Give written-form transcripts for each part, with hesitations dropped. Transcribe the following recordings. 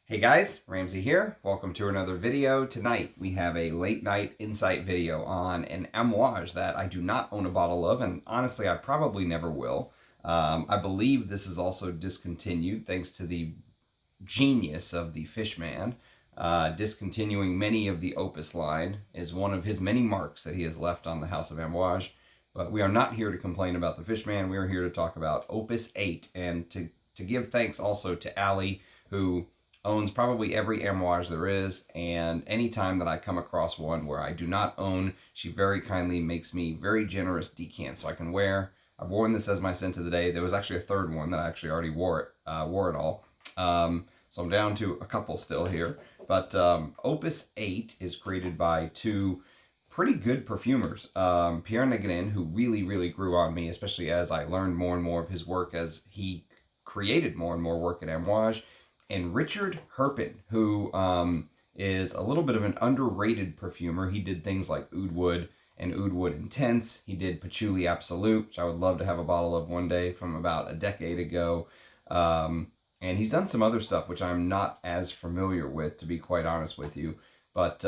Hey guys, Ramsey here. Welcome to another video. Tonight we have a late night insight video on an Amouage that I do not own a bottle of, and honestly I probably never will. I believe this is also discontinued thanks to the genius of the Fishman. Discontinuing many of the Opus line is one of his many marks that he has left on the House of Amouage. But we are not here to complain about the Fishman. We are here to talk about Opus VIII and to give thanks also to Allie, who owns probably every Amouage there is, and anytime that I come across one where I do not own, she very kindly makes me very generous decants so I can wear. I've worn this as my scent of the day. There was actually a third one that I actually already wore it all. So I'm down to a couple still here. But Opus VIII is created by two pretty good perfumers. Pierre Negrin, who really grew on me, especially as I learned more and more of his work as he created more and more work at Amouage, and Richard Herpin, who is a little bit of an underrated perfumer. He did things like Oud Wood and Oud Wood Intense. He did Patchouli Absolute, which I would love to have a bottle of one day, from about a decade ago. And he's done some other stuff which I'm not as familiar with, to be quite honest with you. But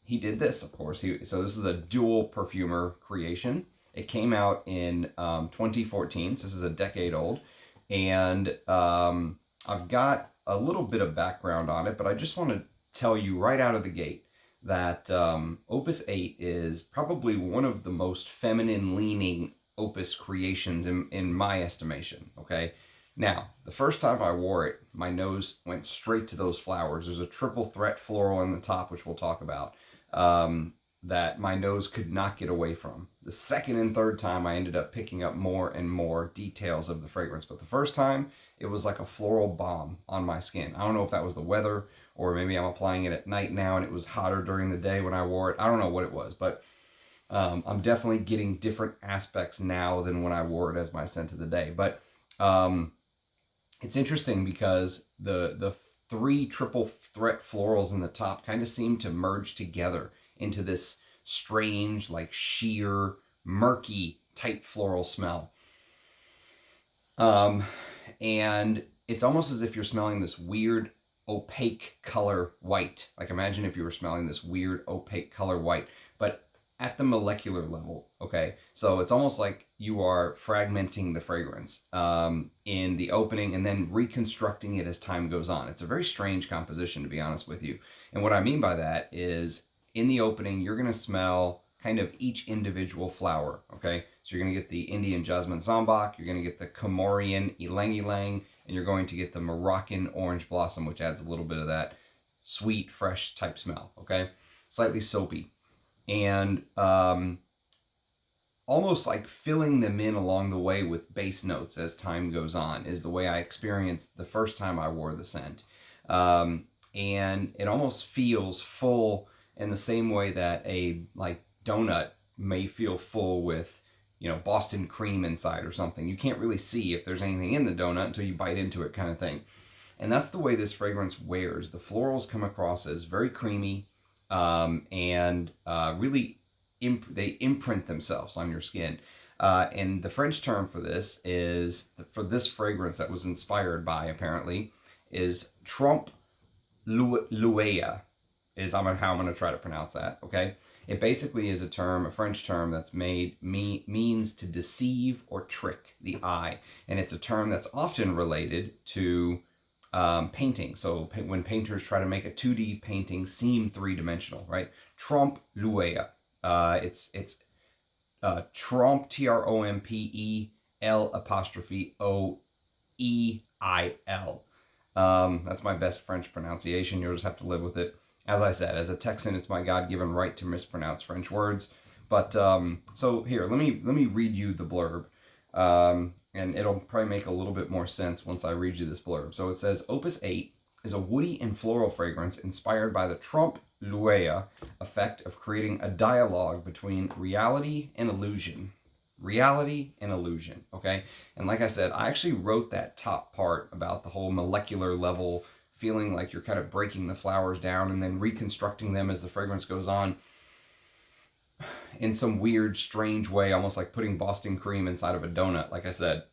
he did this, of course. So this is a dual perfumer creation. It came out in 2014, so this is a decade old. And I've got a little bit of background on it, but I just want to tell you right out of the gate that Opus VIII is probably one of the most feminine-leaning Opus creations in my estimation, okay? Now, the first time I wore it, my nose went straight to those flowers. There's a triple threat floral on the top, which we'll talk about, that my nose could not get away from. The second and third time, I ended up picking up more and more details of the fragrance. But the first time, it was like a floral bomb on my skin. I don't know if that was the weather, or maybe I'm applying it at night now and it was hotter during the day when I wore it. I don't know what it was, but I'm definitely getting different aspects now than when I wore it as my scent of the day. But it's interesting because the three triple threat florals in the top kind of seem to merge together into this strange, like sheer, murky type floral smell. And it's almost as if you're smelling this weird opaque color white. Like imagine if you were smelling this weird opaque color white, but at the molecular level, okay? So it's almost like you are fragmenting the fragrance in the opening and then reconstructing it as time goes on. It's a very strange composition, to be honest with you. And what I mean by that is in the opening, you're gonna smell kind of each individual flower, okay? So you're gonna get the Indian Jasmine Zambak, you're gonna get the Comorian Ylang Ylang, and you're going to get the Moroccan Orange Blossom, which adds a little bit of that sweet, fresh type smell, okay? Slightly soapy. And almost like filling them in along the way with base notes as time goes on is the way I experienced the first time I wore the scent. And it almost feels full in the same way that a like donut may feel full with, you know, Boston cream inside or something. You can't really see if there's anything in the donut until you bite into it, kind of thing. And that's the way this fragrance wears. The florals come across as very creamy, and really they imprint themselves on your skin. And the French term for this is, for this fragrance that was inspired by, apparently, is trompe l'oeil, is how I'm going to try to pronounce that, okay? It basically is a term, a French term that's means to deceive or trick the eye. And it's a term that's often related to painting. So when painters try to make a 2D painting seem three-dimensional, right? Trompe l'oeil. It's trompe, T-R-O-M-P-E-L apostrophe O-E-I-L. That's my best French pronunciation. You'll just have to live with it. As I said, as a Texan, it's my God-given right to mispronounce French words. But so here, let me read you the blurb. And it'll probably make a little bit more sense once I read you this blurb. So it says, Opus VIII is a woody and floral fragrance inspired by the trompe l'oeil effect of creating a dialogue between reality and illusion. Reality and illusion, okay? And like I said, I actually wrote that top part about the whole molecular level, feeling like you're kind of breaking the flowers down and then reconstructing them as the fragrance goes on in some weird, strange way, almost like putting Boston cream inside of a donut, like I said,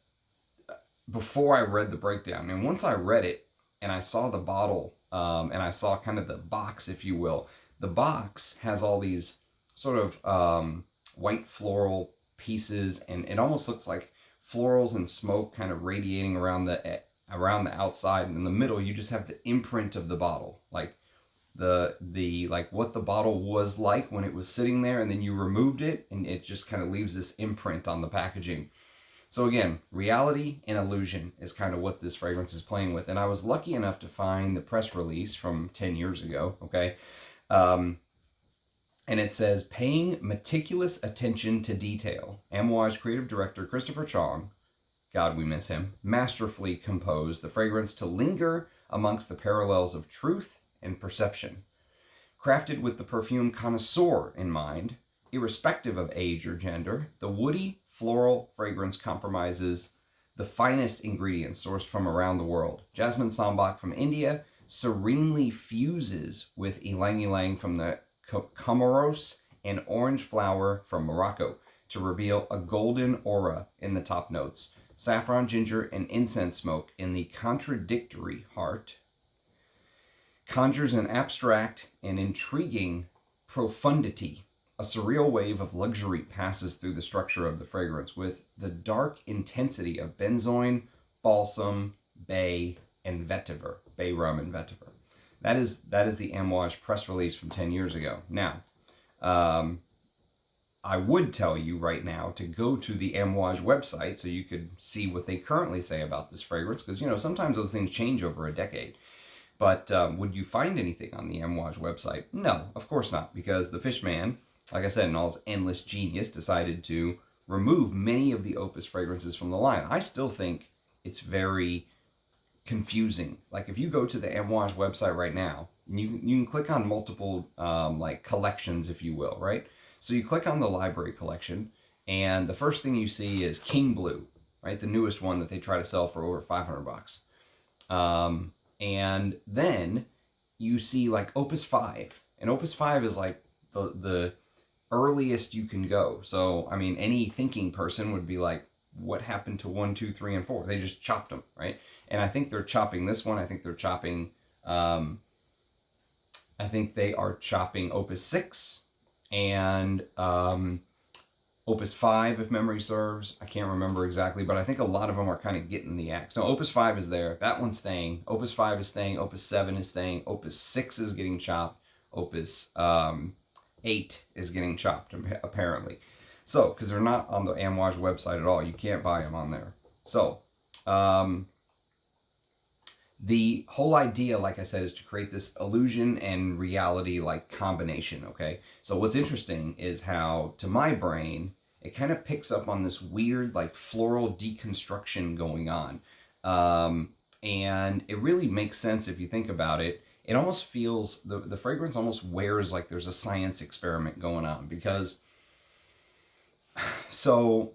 before I read the breakdown. And once I read it and I saw the bottle and I saw kind of the box, if you will. The box has all these sort of white floral pieces, and it almost looks like florals and smoke kind of radiating around the outside. And in the middle, you just have the imprint of the bottle, like the like what the bottle was like when it was sitting there, and then you removed it, and it just kind of leaves this imprint on the packaging. So again, reality and illusion is kind of what this fragrance is playing with. And I was lucky enough to find the press release from 10 years ago, okay? And it says, paying meticulous attention to detail, Amouage creative director Christopher Chong, God we miss him, masterfully composed the fragrance to linger amongst the parallels of truth and perception. Crafted with the perfume connoisseur in mind, irrespective of age or gender, the woody, floral fragrance compromises the finest ingredients sourced from around the world. Jasmine Sambac from India serenely fuses with ylang ylang from the Comoros and orange flower from Morocco to reveal a golden aura in the top notes. Saffron, ginger, and incense smoke in the contradictory heart conjures an abstract and intriguing profundity. A surreal wave of luxury passes through the structure of the fragrance with the dark intensity of benzoin, balsam, bay, and vetiver. Bay rum and vetiver. That is the Amouage press release from 10 years ago. Now, I would tell you right now to go to the Amouage website so you could see what they currently say about this fragrance, because, you know, sometimes those things change over a decade. But would you find anything on the Amouage website? No, of course not, because the Fishman, like I said, in all his endless genius, decided to remove many of the Opus fragrances from the line. I still think it's very confusing. Like, if you go to the Amouage website right now, you can click on multiple like collections, if you will, right? So you click on the library collection, and the first thing you see is King Blue, right? The newest one that they try to sell for over $500. And then you see like Opus 5, and Opus 5 is like the earliest you can go. So, I mean, any thinking person would be like, what happened to 1, 2, 3, and 4? They just chopped them, right? And I think they're chopping this one. I think they're chopping, I think they are chopping Opus 6 and Opus 5, if memory serves. I can't remember exactly, but I think a lot of them are kind of getting the axe. No, Opus 5 is there. That one's staying. Opus 5 is staying. Opus 7 is staying. Opus 6 is getting chopped. Opus 8 is getting chopped, apparently. So, because they're not on the Amouage website at all. You can't buy them on there. So, the whole idea, like I said, is to create this illusion and reality like combination, okay? So what's interesting is how, to my brain, it kind of picks up on this weird like floral deconstruction going on. And it really makes sense if you think about it. It almost feels, the fragrance almost wears like there's a science experiment going on, because, so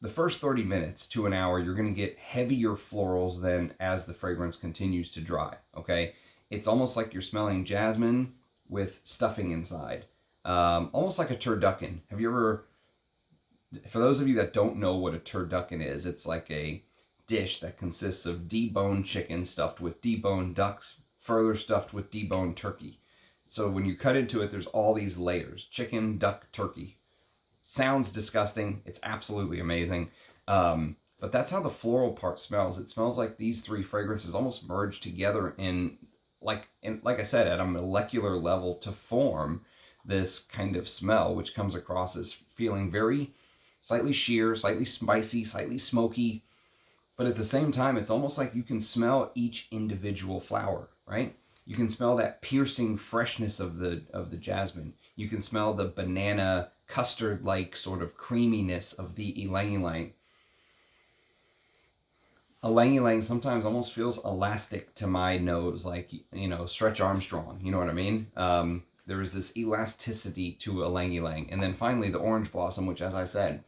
the first 30 minutes to an hour, you're going to get heavier florals than as the fragrance continues to dry, okay? It's almost like you're smelling jasmine with stuffing inside. Almost like a turducken. Have you ever, for those of you that don't know what a turducken is, it's like a dish that consists of deboned chicken stuffed with deboned ducks, further stuffed with deboned turkey. So when you cut into it, there's all these layers: chicken, duck, turkey. Sounds disgusting. It's absolutely amazing. But that's how the floral part smells. It smells like these three fragrances almost merge together in like I said, at a molecular level to form this kind of smell, which comes across as feeling very slightly sheer, slightly spicy, slightly smoky. But at the same time, it's almost like you can smell each individual flower, right? You can smell that piercing freshness of the jasmine. You can smell the banana custard-like sort of creaminess of the ylang ylang. Ylang ylang sometimes almost feels elastic to my nose, like, you know, Stretch Armstrong. You know what I mean? There is this elasticity to ylang ylang. And then finally the orange blossom, which, as I said,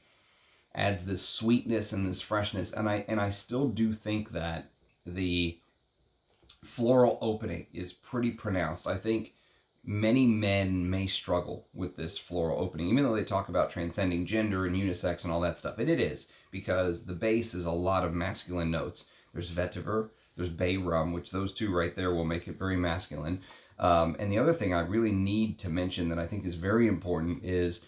adds this sweetness and this freshness. And I still do think that the floral opening is pretty pronounced. I think many men may struggle with this floral opening, even though they talk about transcending gender and unisex and all that stuff. And it is, because the base is a lot of masculine notes. There's vetiver, There's bay rum, which those two right there will make it very masculine. And the other thing I really need to mention that I think is very important is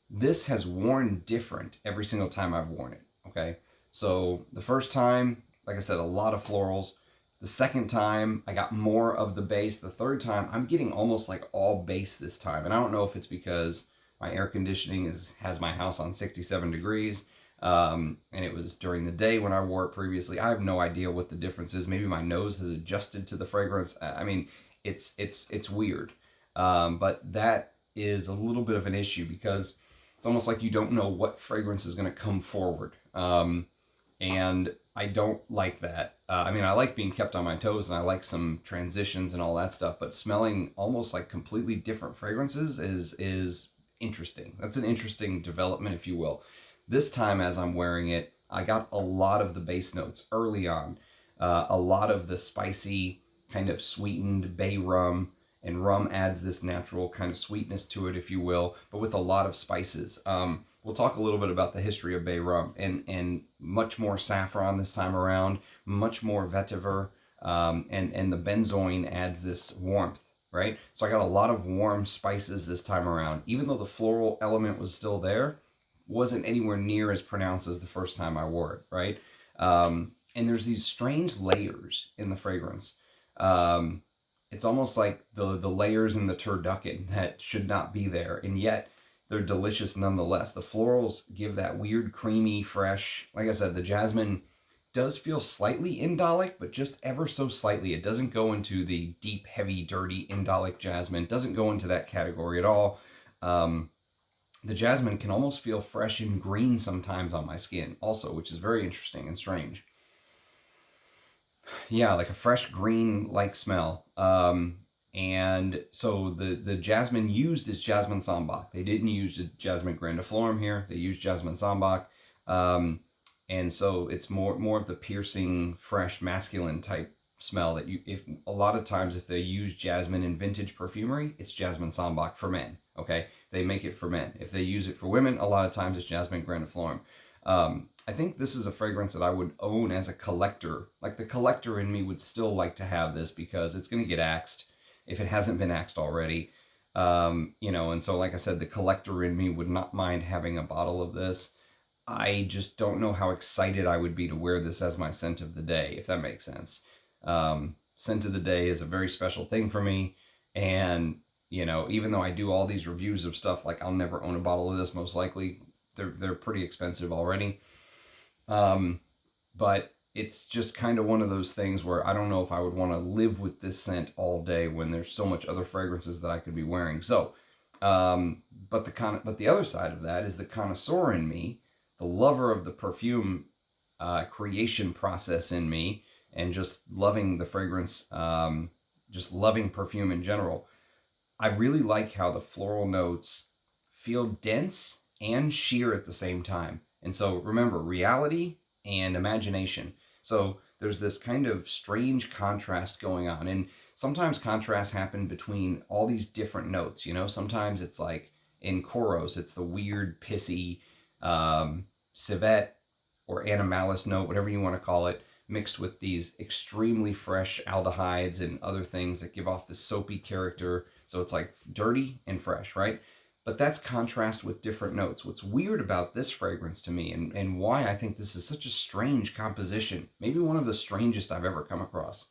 this has worn different every single time I've worn it. Okay, so the first time, like I said, a lot of florals. The second time, I got more of the base. The third time, I'm getting almost like all base this time. And I don't know if it's because my air conditioning has my house on 67 degrees. And it was during the day when I wore it previously. I have no idea what the difference is. Maybe my nose has adjusted to the fragrance. I mean, it's weird. But that is a little bit of an issue because it's almost like you don't know what fragrance is going to come forward. And I don't like that. I mean, I like being kept on my toes and I like some transitions and all that stuff, but smelling almost like completely different fragrances is interesting. That's an interesting development, if you will. This time, as I'm wearing it, I got a lot of the base notes early on. A lot of the spicy, kind of sweetened bay rum, and rum adds this natural kind of sweetness to it, if you will, but with a lot of spices. We'll talk a little bit about the history of bay rum and much more saffron this time around, much more vetiver, and the benzoin adds this warmth, right? So I got a lot of warm spices this time around. Even though the floral element was still there, wasn't anywhere near as pronounced as the first time I wore it, right? And there's these strange layers in the fragrance. It's almost like the layers in the turducken that should not be there, and yet they're delicious nonetheless. The florals give that weird, creamy, fresh. Like I said, the jasmine does feel slightly indolic, but just ever so slightly. It doesn't go into the deep, heavy, dirty indolic jasmine. It doesn't go into that category at all. The jasmine can almost feel fresh and green sometimes on my skin also, which is very interesting and strange. Yeah, like a fresh green like smell. And so the jasmine used is jasmine sambac. They didn't use jasmine grandiflorum here. They used jasmine sambac. And so it's more of the piercing, fresh, masculine type smell that if a lot of times if they use jasmine in vintage perfumery, it's jasmine sambac for men. Okay, they make it for men. If they use it for women, a lot of times it's jasmine grandiflorum. I think this is a fragrance that I would own as a collector. Like the collector in me would still like to have this because it's going to get axed if it hasn't been axed already. And so like I said, the collector in me would not mind having a bottle of this. I just don't know how excited I would be to wear this as my scent of the day, if that makes sense. Scent of the day is a very special thing for me. And, even though I do all these reviews of stuff, like I'll never own a bottle of this, most likely. They're pretty expensive already. But it's just kind of one of those things where I don't know if I would want to live with this scent all day when there's so much other fragrances that I could be wearing. So, but the other side of that is the connoisseur in me, the lover of the perfume creation process in me, and just loving the fragrance, just loving perfume in general. I really like how the floral notes feel dense and sheer at the same time. And so remember, reality and imagination. So there's this kind of strange contrast going on. And sometimes contrasts happen between all these different notes. Sometimes it's like in choros, it's the weird, pissy civet or animalis note, whatever you want to call it, mixed with these extremely fresh aldehydes and other things that give off this soapy character. So it's like dirty and fresh, right? But that's contrast with different notes. What's weird about this fragrance to me, and why I think this is such a strange composition, maybe one of the strangest I've ever come across,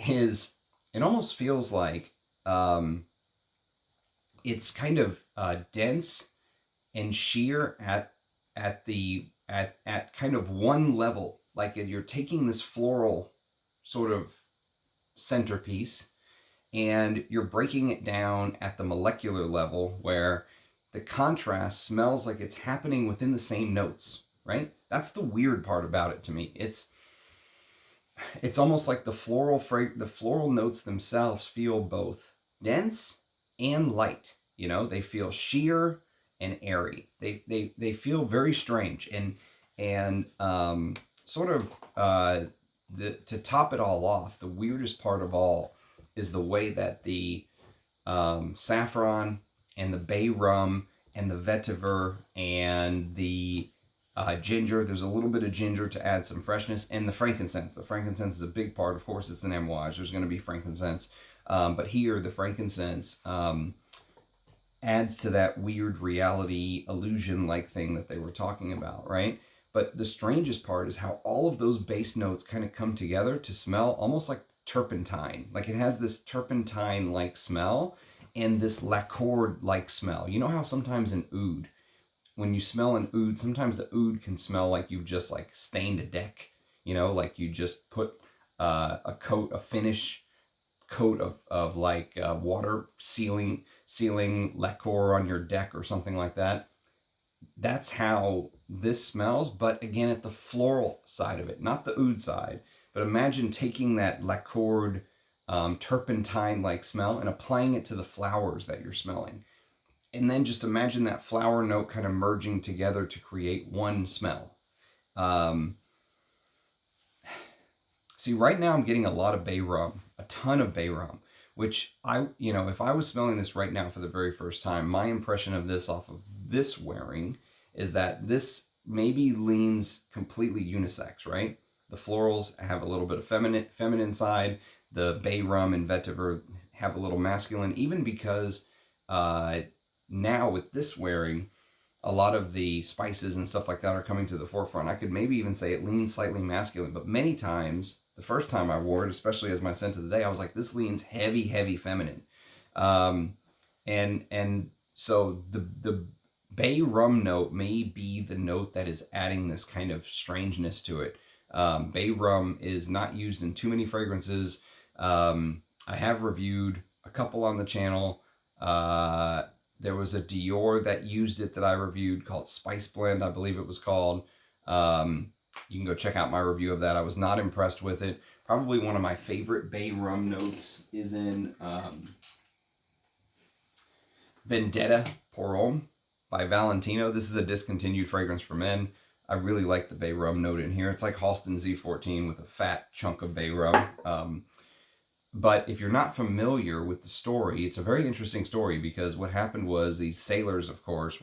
is it almost feels like it's kind of dense and sheer at kind of one level. Like you're taking this floral sort of centerpiece and you're breaking it down at the molecular level where the contrast smells like it's happening within the same notes, right? That's the weird part about it to me. It's almost like the floral notes themselves feel both dense and light. They feel sheer and airy. They feel very strange and sort of to top it all off, the weirdest part of all is the way that the saffron and the bay rum and the vetiver and the ginger. There's a little bit of ginger to add some freshness, and the frankincense. The frankincense is a big part. Of course, it's an amouage. There's going to be frankincense. But here, the frankincense adds to that weird reality illusion-like thing that they were talking about, right? But the strangest part is how all of those base notes kind of come together to smell almost like turpentine. Like it has this turpentine-like smell and this lacquer-like smell. You know how sometimes an oud, when you smell an oud, sometimes the oud can smell like you've just like stained a deck, you know, like you just put a finish coat of like water sealing lacquer on your deck or something like that. That's how this smells, but again at the floral side of it, not the oud side. But imagine taking that lacquered turpentine-like smell and applying it to the flowers that you're smelling. And then just imagine that flower note kind of merging together to create one smell. See, right now I'm getting a lot of bay rum, a ton of bay rum, which if I was smelling this right now for the very first time, my impression of this off of this wearing is that this maybe leans completely unisex, right? The florals have a little bit of feminine side. The bay rum and vetiver have a little masculine, even because now with this wearing, a lot of the spices and stuff like that are coming to the forefront. I could maybe even say it leans slightly masculine, but many times, the first time I wore it, especially as my scent of the day, I was like, this leans heavy feminine. And so the bay rum note may be the note that is adding this kind of strangeness to it. Bay rum is not used in too many fragrances. I have reviewed a couple on the channel. There was a Dior that used it that I reviewed called Spice Blend, I believe it was called. You can go check out my review of that. I was not impressed with it. Probably one of my favorite bay rum notes is in Vendetta pour Homme by Valentino. This is a discontinued fragrance for men. I really like the bay rum note in here. It's like Halston Z14 with a fat chunk of bay rum. But if you're not familiar with the story, it's a very interesting story, because what happened was these sailors, of course,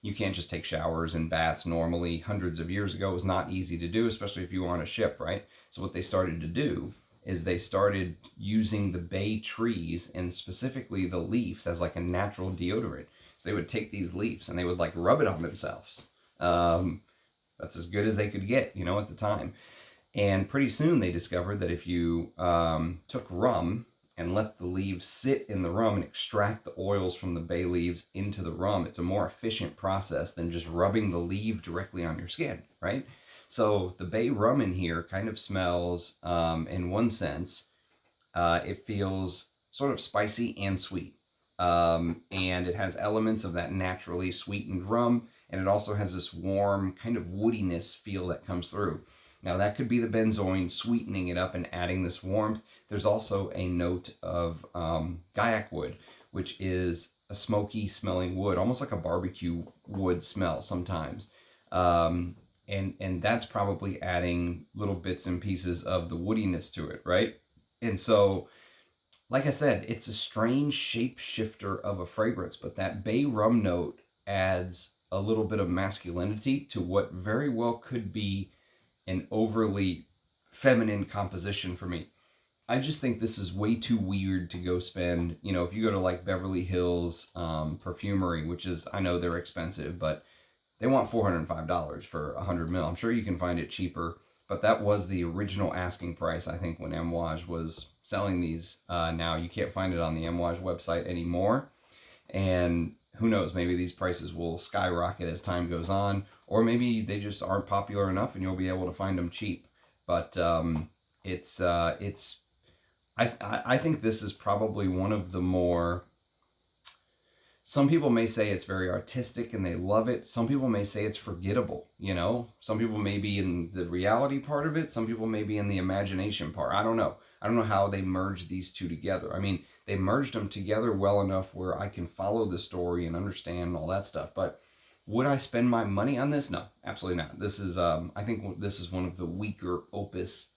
you can't just take showers and baths normally. Hundreds of years ago, it was not easy to do, especially if you were on a ship, right? So what they started to do is they started using the bay trees, and specifically the leaves, as like a natural deodorant. So they would take these leaves and they would like rub it on themselves. That's as good as they could get, at the time. And pretty soon they discovered that if you took rum and let the leaves sit in the rum and extract the oils from the bay leaves into the rum, it's a more efficient process than just rubbing the leaf directly on your skin, right? So the bay rum in here kind of smells, in one sense, it feels sort of spicy and sweet. And it has elements of that naturally sweetened rum, and it also has this warm kind of woodiness feel that comes through. Now that could be the benzoin sweetening it up and adding this warmth. There's also a note of gaiac wood, which is a smoky smelling wood, almost like a barbecue wood smell sometimes. And that's probably adding little bits and pieces of the woodiness to it, right? And so, like I said, it's a strange shapeshifter of a fragrance, but that bay rum note adds a little bit of masculinity to what very well could be an overly feminine composition for me. I just think this is way too weird to go spend, if you go to like Beverly Hills Perfumery, which is, I know they're expensive, but they want $405 for 100 mil. I'm sure you can find it cheaper, but that was the original asking price, I think, when Amouage was selling these. Now you can't find it on the Amouage website anymore, and who knows, maybe these prices will skyrocket as time goes on, or maybe they just aren't popular enough and you'll be able to find them cheap. But I think this is probably one of the more, some people may say it's very artistic and they love it. Some people may say it's forgettable, Some people may be in the reality part of it. Some people may be in the imagination part. I don't know. I don't know how they merge these two together. I mean, they merged them together well enough where I can follow the story and understand all that stuff. But would I spend my money on this? No, absolutely not. This is, I think this is one of the weaker Opus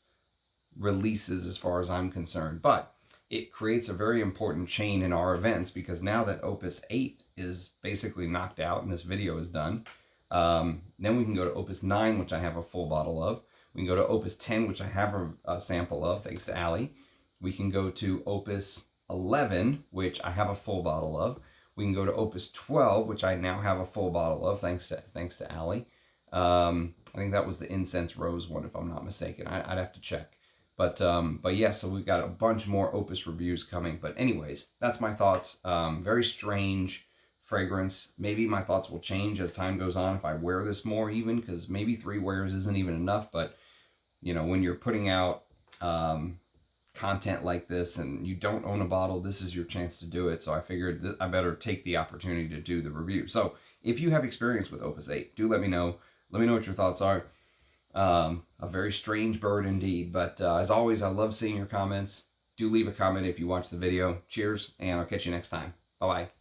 releases as far as I'm concerned. But it creates a very important chain in our events, because now that Opus 8 is basically knocked out and this video is done, Then we can go to Opus 9, which I have a full bottle of. We can go to Opus 10, which I have a sample of, thanks to Allie. We can go to Opus 11, which I have a full bottle of. We can go to Opus 12, which I now have a full bottle of, thanks to Allie. I think that was the Incense Rose one, if I'm not mistaken. I'd have to check. But yeah, so we've got a bunch more Opus reviews coming. But anyways, that's my thoughts. Very strange fragrance. Maybe my thoughts will change as time goes on if I wear this more even, because maybe 3 wears isn't even enough. But, you know, when you're putting out content like this and you don't own a bottle, this is your chance to do it. So I figured I better take the opportunity to do the review. So if you have experience with Opus 8, do let me know. Let me know what your thoughts are. A very strange bird indeed. But as always, I love seeing your comments. Do leave a comment if you watch the video. Cheers, and I'll catch you next time. Bye-bye.